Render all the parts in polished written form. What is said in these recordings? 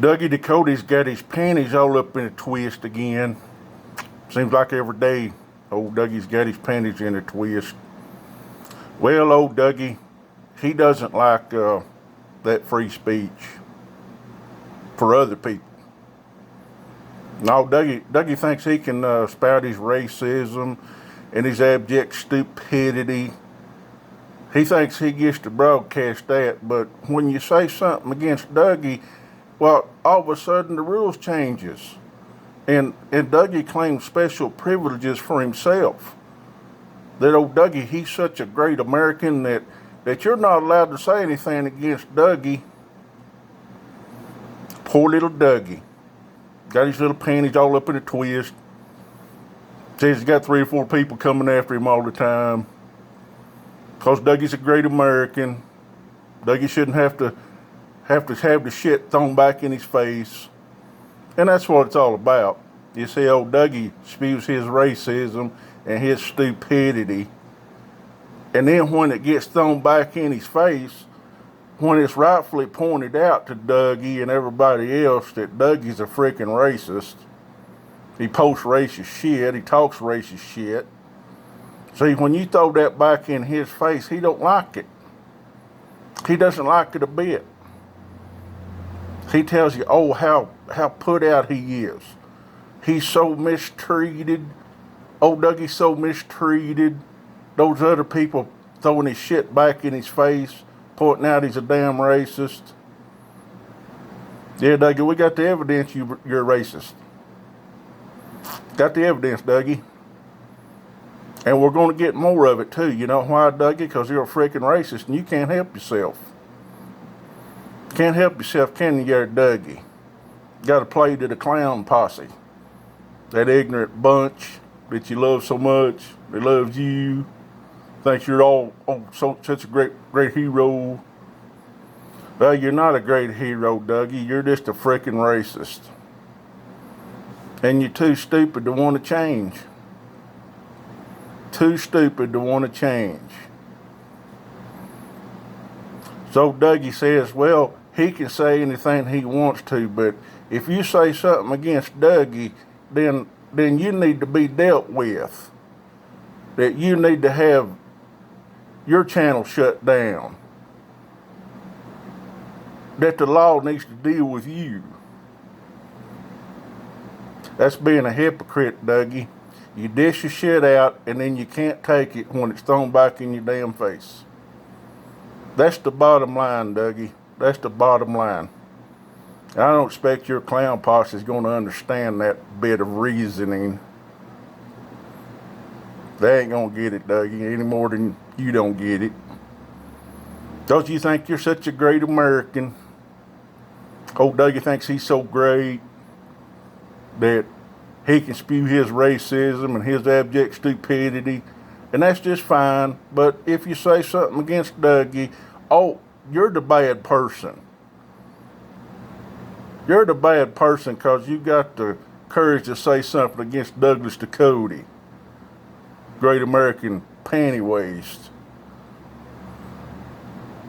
Dougie Ducote's got his panties all up in a twist again. Seems like every day old Dougie's got his panties in a twist. Well, old Dougie, he doesn't like that free speech for other people. No, Dougie thinks he can spout his racism and his abject stupidity. He thinks he gets to broadcast that, but when you say something against Dougie, well, all of a sudden the rules changes. And Dougie claims special privileges for himself. That old Dougie, he's such a great American that you're not allowed to say anything against Dougie. Poor little Dougie. Got his little panties all up in a twist. Says he's got 3 or 4 people coming after him all the time. Because Dougie's a great American. Dougie shouldn't have to have the shit thrown back in his face. And that's what it's all about. You see, old Dougie spews his racism and his stupidity. And then when it gets thrown back in his face, when it's rightfully pointed out to Dougie and everybody else that Dougie's a freaking racist, he posts racist shit, he talks racist shit. See, when you throw that back in his face, he don't like it. He doesn't like it a bit. He tells you, oh, how put out he is. He's so mistreated. Oh, Dougie's so mistreated. Those other people throwing his shit back in his face, pointing out he's a damn racist. Yeah, Dougie, we got the evidence you're a racist. Got the evidence, Dougie. And we're going to get more of it, too. You know why, Dougie? Because you're a freaking racist and you can't help yourself. Can't help yourself, can you, there, Dougie? Got to play to the clown posse. That ignorant bunch that you love so much. They loves you. Thinks you're such a great hero. Well, you're not a great hero, Dougie. You're just a freaking racist. And you're too stupid to want to change. Too stupid to want to change. So Dougie says, well, he can say anything he wants to, but if you say something against Dougie, then you need to be dealt with. That you need to have your channel shut down. That the law needs to deal with you. That's being a hypocrite, Dougie. You dish your shit out and then you can't take it when it's thrown back in your damn face. That's the bottom line, Dougie. That's the bottom line. I don't expect your clown posse is going to understand that bit of reasoning. They ain't going to get it, Dougie, any more than you don't get it. Don't you think you're such a great American? Old Dougie thinks he's so great that he can spew his racism and his abject stupidity, and that's just fine. But if you say something against Dougie, oh, you're the bad person. You're the bad person because you got the courage to say something against Douglas Ducote, great American panty waist.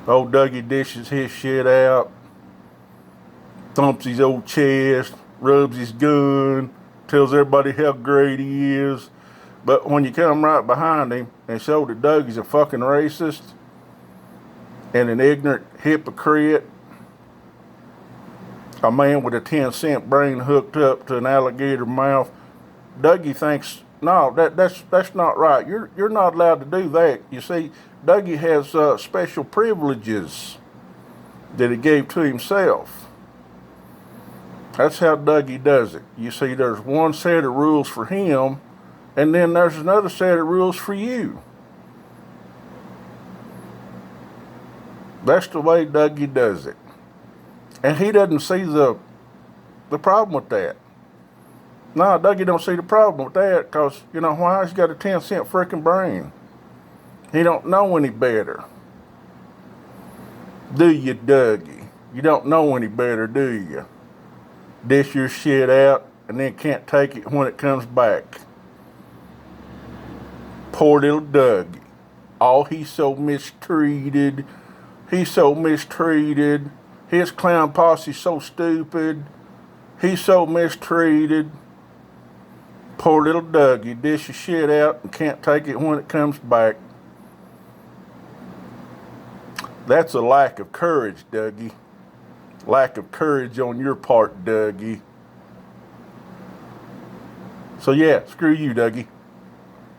Old Dougie dishes his shit out, thumps his old chest, rubs his gun, tells everybody how great he is. But when you come right behind him and show that Dougie's a fucking racist and an ignorant hypocrite, a man with a 10-cent brain hooked up to an alligator mouth, Dougie thinks, no, that's not right. You're not allowed to do that. You see, Dougie has special privileges that he gave to himself. That's how Dougie does it. You see, there's one set of rules for him, and then there's another set of rules for you. That's the way Dougie does it. And he doesn't see the problem with that. No, Dougie don't see the problem with that because, you know why? He's got a 10-cent freaking brain. He don't know any better. Do you, Dougie? You don't know any better, do you? Dish your shit out and then can't take it when it comes back. Poor little Dougie. Oh, he's so mistreated. He's so mistreated. His clown posse's so stupid. He's so mistreated. Poor little Dougie dishes shit out and can't take it when it comes back. That's a lack of courage, Dougie. Lack of courage on your part, Dougie. So yeah, screw you, Dougie.